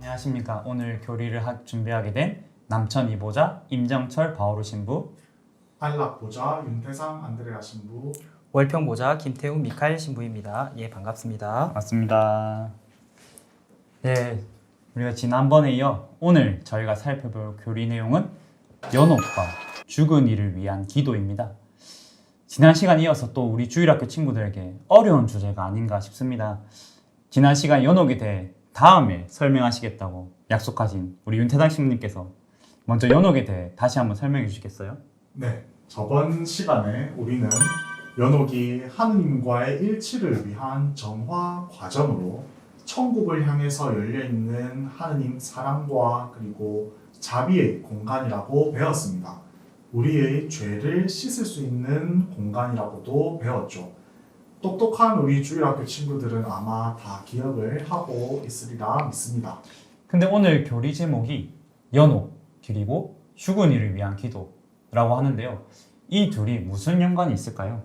안녕하십니까. 오늘 교리를 준비하게 된 남천 이보자 임정철 바오르 신부, 안락보자 윤태상 안드레아 신부, 월평보자 김태웅 미카엘 신부입니다. 예, 반갑습니다. 맞습니다. 네, 우리가 지난번에 이어 오늘 저희가 살펴볼 교리 내용은 연옥과 죽은 이를 위한 기도입니다. 지난 시간 이어서 또 우리 주일학교 친구들에게 어려운 주제가 아닌가 싶습니다. 지난 시간 연옥에 대해 다음에 설명하시겠다고 약속하신 우리 윤태상 신부님께서 먼저 연옥에 대해 다시 한번 설명해 주시겠어요? 네, 저번 시간에 우리는 연옥이 하느님과의 일치를 위한 정화 과정으로 천국을 향해서 열려있는 하느님 사랑과 그리고 자비의 공간이라고 배웠습니다. 우리의 죄를 씻을 수 있는 공간이라고도 배웠죠. 똑똑한 우리 주일학교 친구들은 아마 다 기억을 하고 있으리라 믿습니다. 근데 오늘 교리 제목이 연옥 그리고 죽은 이를 위한 기도라고 하는데요. 이 둘이 무슨 연관이 있을까요?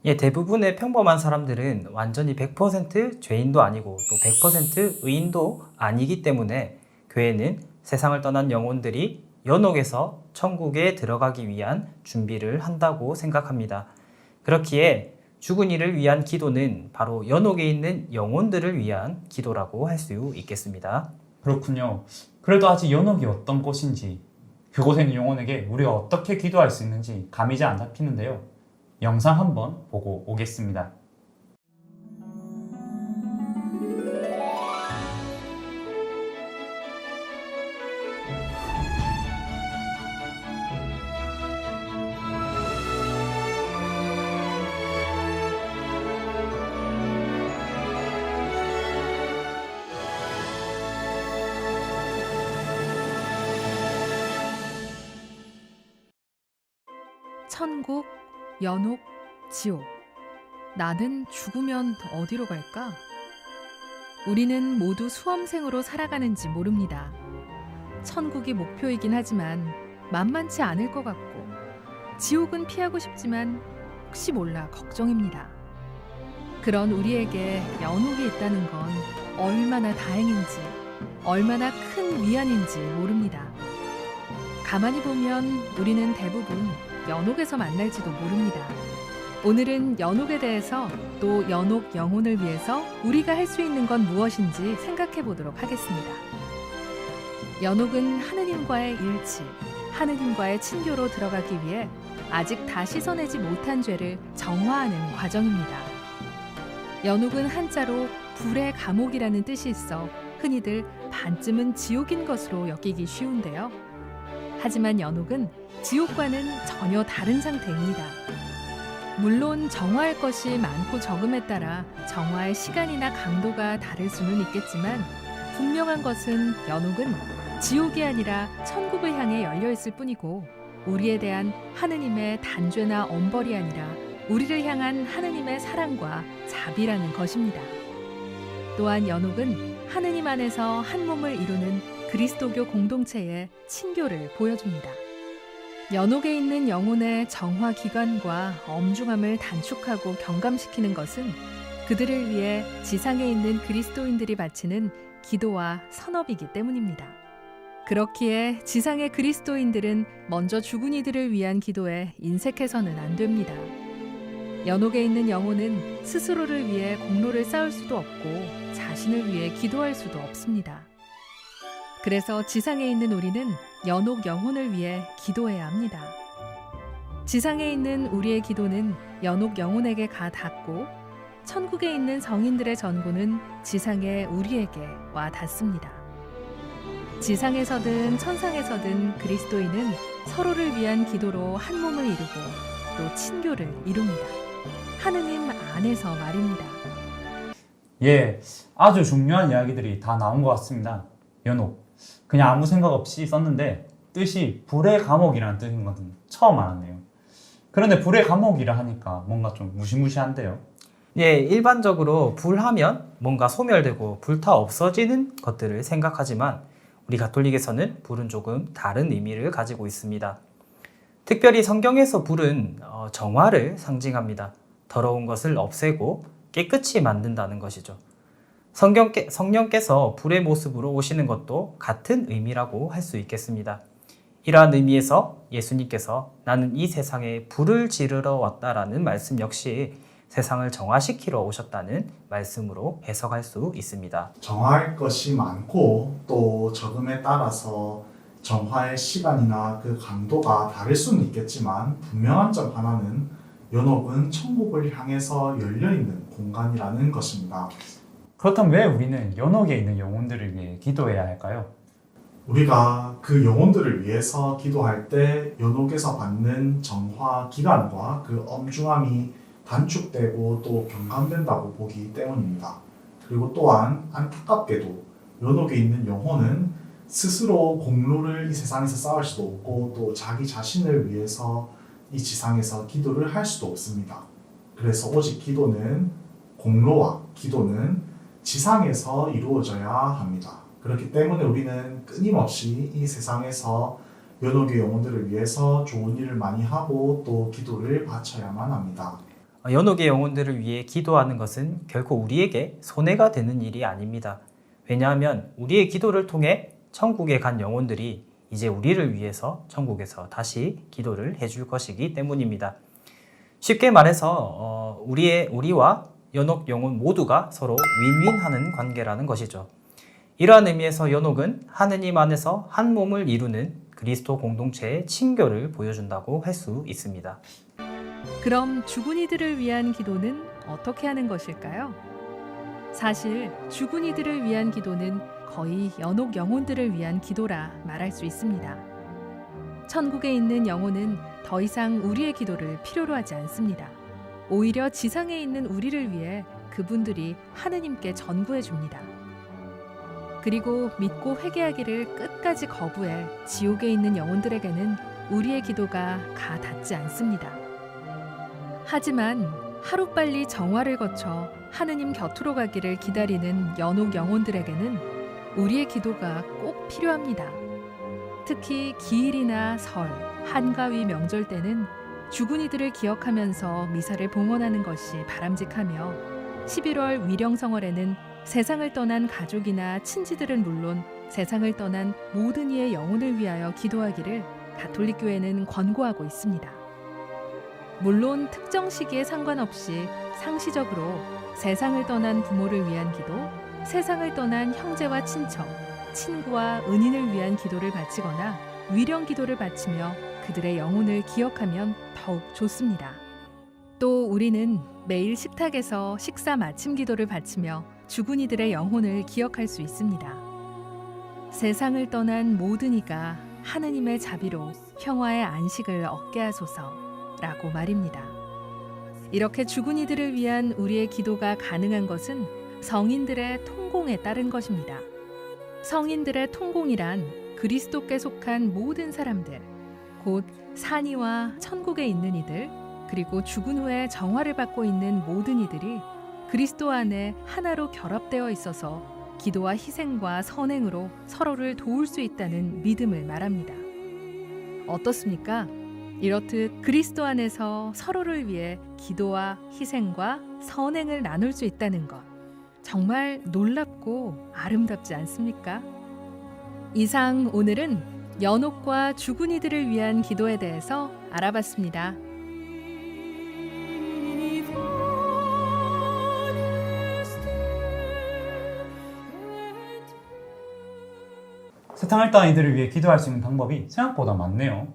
예, 대부분의 평범한 사람들은 완전히 100% 죄인도 아니고 또 100% 의인도 아니기 때문에 교회는 세상을 떠난 영혼들이 연옥에서 천국에 들어가기 위한 준비를 한다고 생각합니다. 그렇기에 죽은 이를 위한 기도는 바로 연옥에 있는 영혼들을 위한 기도라고 할 수 있겠습니다. 그렇군요. 그래도 아직 연옥이 어떤 곳인지, 그곳에 있는 영혼에게 우리가 어떻게 기도할 수 있는지 감이 잘 안 잡히는데요. 영상 한번 보고 오겠습니다. 천국, 연옥, 지옥. 나는 죽으면 어디로 갈까? 우리는 모두 수험생으로 살아가는지 모릅니다. 천국이 목표이긴 하지만 만만치 않을 것 같고, 지옥은 피하고 싶지만 혹시 몰라 걱정입니다. 그런 우리에게 연옥이 있다는 건 얼마나 다행인지, 얼마나 큰 위안인지 모릅니다. 가만히 보면 우리는 대부분 연옥에서 만날지도 모릅니다. 오늘은 연옥에 대해서 또 연옥 영혼을 위해서 우리가 할 수 있는 건 무엇인지 생각해 보도록 하겠습니다. 연옥은 하느님과의 일치, 하느님과의 친교로 들어가기 위해 아직 다 씻어내지 못한 죄를 정화하는 과정입니다. 연옥은 한자로 불의 감옥이라는 뜻이 있어 흔히들 반쯤은 지옥인 것으로 여기기 쉬운데요. 하지만 연옥은 지옥과는 전혀 다른 상태입니다. 물론 정화할 것이 많고 적음에 따라 정화의 시간이나 강도가 다를 수는 있겠지만 분명한 것은 연옥은 지옥이 아니라 천국을 향해 열려 있을 뿐이고 우리에 대한 하느님의 단죄나 엄벌이 아니라 우리를 향한 하느님의 사랑과 자비라는 것입니다. 또한 연옥은 하느님 안에서 한 몸을 이루는 그리스도교 공동체의 친교를 보여줍니다. 연옥에 있는 영혼의 정화 기간과 엄중함을 단축하고 경감시키는 것은 그들을 위해 지상에 있는 그리스도인들이 바치는 기도와 선업이기 때문입니다. 그렇기에 지상의 그리스도인들은 먼저 죽은 이들을 위한 기도에 인색해서는 안 됩니다. 연옥에 있는 영혼은 스스로를 위해 공로를 쌓을 수도 없고 자신을 위해 기도할 수도 없습니다. 그래서 지상에 있는 우리는 연옥 영혼을 위해 기도해야 합니다. 지상에 있는 우리의 기도는 연옥 영혼에게 가 닿고 천국에 있는 성인들의 전구는 지상의 우리에게 와 닿습니다. 지상에서든 천상에서든 그리스도인은 서로를 위한 기도로 한 몸을 이루고 또 친교를 이룹니다. 하느님 안에서 말입니다. 예, 아주 중요한 이야기들이 다 나온 것 같습니다. 연옥. 그냥 아무 생각 없이 썼는데 뜻이 불의 감옥이라는 뜻인 것은 처음 알았네요. 그런데 불의 감옥이라 하니까 뭔가 좀 무시무시한데요. 예, 일반적으로 불하면 뭔가 소멸되고 불타 없어지는 것들을 생각하지만 우리 가톨릭에서는 불은 조금 다른 의미를 가지고 있습니다. 특별히 성경에서 불은 정화를 상징합니다. 더러운 것을 없애고 깨끗이 만든다는 것이죠. 성령께서 불의 모습으로 오시는 것도 같은 의미라고 할 수 있겠습니다. 이러한 의미에서 예수님께서 나는 이 세상에 불을 지르러 왔다라는 말씀 역시 세상을 정화시키러 오셨다는 말씀으로 해석할 수 있습니다. 정화할 것이 많고 또 적음에 따라서 정화의 시간이나 그 강도가 다를 수는 있겠지만 분명한 점 하나는 연옥은 천국을 향해서 열려있는 공간이라는 것입니다. 그렇다면 왜 우리는 연옥에 있는 영혼들을 위해 기도해야 할까요? 우리가 그 영혼들을 위해서 기도할 때 연옥에서 받는 정화 기간과 그 엄중함이 단축되고 또 경감된다고 보기 때문입니다. 그리고 또한 안타깝게도 연옥에 있는 영혼은 스스로 공로를 이 세상에서 쌓을 수도 없고 또 자기 자신을 위해서 이 지상에서 기도를 할 수도 없습니다. 그래서 오직 기도는 공로와 기도는 지상에서 이루어져야 합니다. 그렇기 때문에 우리는 끊임없이 이 세상에서 연옥의 영혼들을 위해서 좋은 일을 많이 하고 또 기도를 바쳐야만 합니다. 연옥의 영혼들을 위해 기도하는 것은 결코 우리에게 손해가 되는 일이 아닙니다. 왜냐하면 우리의 기도를 통해 천국에 간 영혼들이 이제 우리를 위해서 천국에서 다시 기도를 해줄 것이기 때문입니다. 쉽게 말해서 우리와 연옥 영혼 모두가 서로 윈윈하는 관계라는 것이죠. 이러한 의미에서 연옥은 하느님 안에서 한 몸을 이루는 그리스도 공동체의 친교를 보여준다고 할 수 있습니다. 그럼 죽은 이들을 위한 기도는 어떻게 하는 것일까요? 사실 죽은 이들을 위한 기도는 거의 연옥 영혼들을 위한 기도라 말할 수 있습니다. 천국에 있는 영혼은 더 이상 우리의 기도를 필요로 하지 않습니다. 오히려 지상에 있는 우리를 위해 그분들이 하느님께 전구해 줍니다. 그리고 믿고 회개하기를 끝까지 거부해 지옥에 있는 영혼들에게는 우리의 기도가 가 닿지 않습니다. 하지만 하루빨리 정화를 거쳐 하느님 곁으로 가기를 기다리는 연옥 영혼들에게는 우리의 기도가 꼭 필요합니다. 특히 기일이나 설, 한가위 명절 때는 죽은 이들을 기억하면서 미사를 봉헌하는 것이 바람직하며 11월 위령성월에는 세상을 떠난 가족이나 친지들은 물론 세상을 떠난 모든 이의 영혼을 위하여 기도하기를 가톨릭 교회는 권고하고 있습니다. 물론 특정 시기에 상관없이 상시적으로 세상을 떠난 부모를 위한 기도, 세상을 떠난 형제와 친척, 친구와 은인을 위한 기도를 바치거나 위령 기도를 바치며 그들의 영혼을 기억하면 더욱 좋습니다. 또 우리는 매일 식탁에서 식사 마침 기도를 바치며 죽은 이들의 영혼을 기억할 수 있습니다. 세상을 떠난 모든 이가 하느님의 자비로 평화의 안식을 얻게 하소서라고 말입니다. 이렇게 죽은 이들을 위한 우리의 기도가 가능한 것은 성인들의 통공에 따른 것입니다. 성인들의 통공이란 그리스도께 속한 모든 사람들, 곧 산이와 천국에 있는 이들, 그리고 죽은 후에 정화를 받고 있는 모든 이들이 그리스도 안에 하나로 결합되어 있어서 기도와 희생과 선행으로 서로를 도울 수 있다는 믿음을 말합니다. 어떻습니까? 이렇듯 그리스도 안에서 서로를 위해 기도와 희생과 선행을 나눌 수 있다는 것, 정말 놀랍고 아름답지 않습니까? 이상 오늘은 연옥과 죽은 이들을 위한 기도에 대해서 알아봤습니다. 세상을 떠난 이들을 위해 기도할 수 있는 방법이 생각보다 많네요.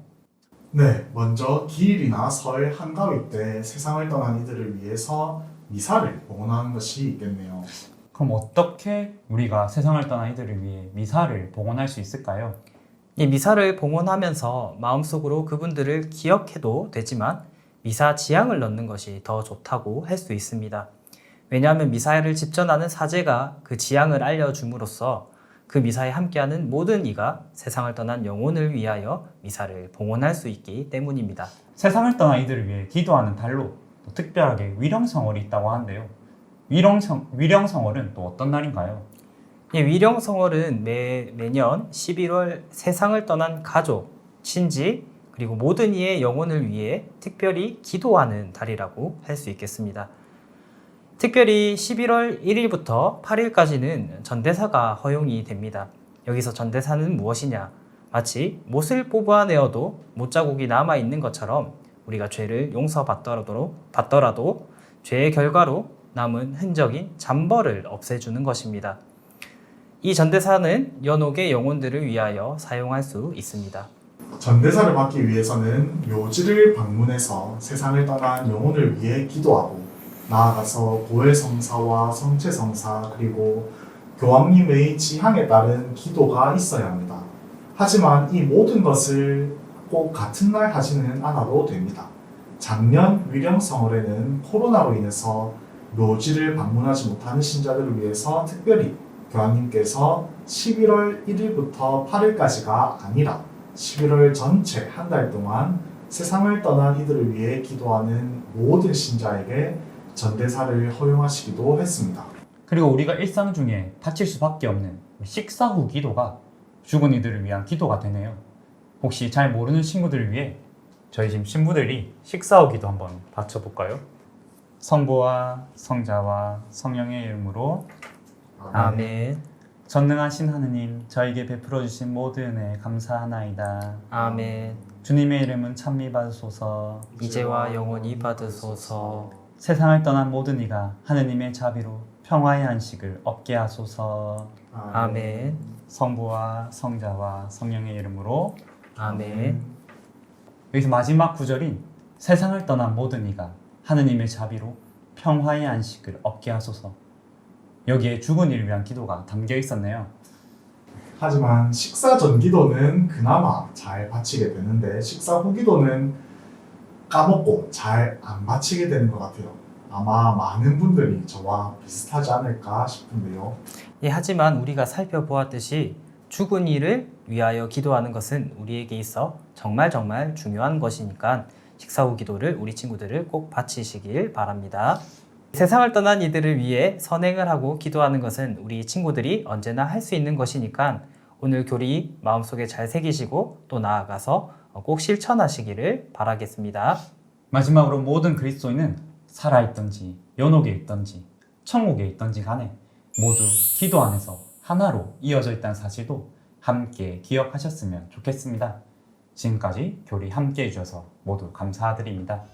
네, 먼저 기일이나 설, 한가위 때 세상을 떠난 이들을 위해서 미사를 봉헌하는 것이 있겠네요. 그럼 어떻게 우리가 세상을 떠난 이들을 위해 미사를 봉헌할 수 있을까요? 이 미사를 봉헌하면서 마음속으로 그분들을 기억해도 되지만 미사 지향을 넣는 것이 더 좋다고 할 수 있습니다. 왜냐하면 미사를 집전하는 사제가 그 지향을 알려줌으로써 그 미사에 함께하는 모든 이가 세상을 떠난 영혼을 위하여 미사를 봉헌할 수 있기 때문입니다. 세상을 떠난 이들을 위해 기도하는 달로 또 특별하게 위령성월이 있다고 하는데요. 위령성월은 또 어떤 날인가요? 위령성월은 매년 11월 세상을 떠난 가족, 친지, 그리고 모든 이의 영혼을 위해 특별히 기도하는 달이라고 할 수 있겠습니다. 특별히 11월 1일부터 8일까지는 전대사가 허용이 됩니다. 여기서 전대사는 무엇이냐? 마치 못을 뽑아내어도 못자국이 남아있는 것처럼 우리가 죄를 용서받더라도 죄의 결과로 남은 흔적인 잠벌을 없애주는 것입니다. 이 전대사는 연옥의 영혼들을 위하여 사용할 수 있습니다. 전대사를 받기 위해서는 묘지를 방문해서 세상을 떠난 영혼을 위해 기도하고 나아가서 고해성사와 성체성사 그리고 교황님의 지향에 따른 기도가 있어야 합니다. 하지만 이 모든 것을 꼭 같은 날 하지는 않아도 됩니다. 작년 위령성월에는 코로나로 인해서 묘지를 방문하지 못하는 신자들을 위해서 특별히 교황님께서 11월 1일부터 8일까지가 아니라 11월 전체 한 달 동안 세상을 떠난 이들을 위해 기도하는 모든 신자에게 전대사를 허용하시기도 했습니다. 그리고 우리가 일상 중에 바칠 수밖에 없는 식사 후 기도가 죽은 이들을 위한 기도가 되네요. 혹시 잘 모르는 친구들을 위해 저희 지금 신부들이 식사 후 기도 한번 바쳐볼까요? 성부와 성자와 성령의 이름으로 아멘. 전능하신 하느님, 저에게 베풀어 주신 모든 은혜 감사하나이다. 아멘. 주님의 이름은 찬미 받으소서. 이제와 영원히 받으소서. 세상을 떠난 모든 이가 하느님의 자비로 평화의 안식을 얻게 하소서. 아멘. 성부와 성자와 성령의 이름으로. 아멘. 여기서 마지막 구절인 세상을 떠난 모든 이가 하느님의 자비로 평화의 안식을 얻게 하소서. 여기에 죽은 이를 위한 기도가 담겨 있었네요. 하지만 식사 전 기도는 그나마 잘 바치게 되는데 식사 후 기도는 까먹고 잘 안 바치게 되는 것 같아요. 아마 많은 분들이 저와 비슷하지 않을까 싶은데요. 예, 하지만 우리가 살펴보았듯이 죽은 이를 위하여 기도하는 것은 우리에게 있어 정말 중요한 것이니까 식사 후 기도를 우리 친구들을 꼭 바치시길 바랍니다. 세상을 떠난 이들을 위해 선행을 하고 기도하는 것은 우리 친구들이 언제나 할 수 있는 것이니까 오늘 교리 마음속에 잘 새기시고 또 나아가서 꼭 실천하시기를 바라겠습니다. 마지막으로 모든 그리스도인은 살아있던지 연옥에 있던지 천국에 있던지 간에 모두 기도 안에서 하나로 이어져 있다는 사실도 함께 기억하셨으면 좋겠습니다. 지금까지 교리 함께 해주셔서 모두 감사드립니다.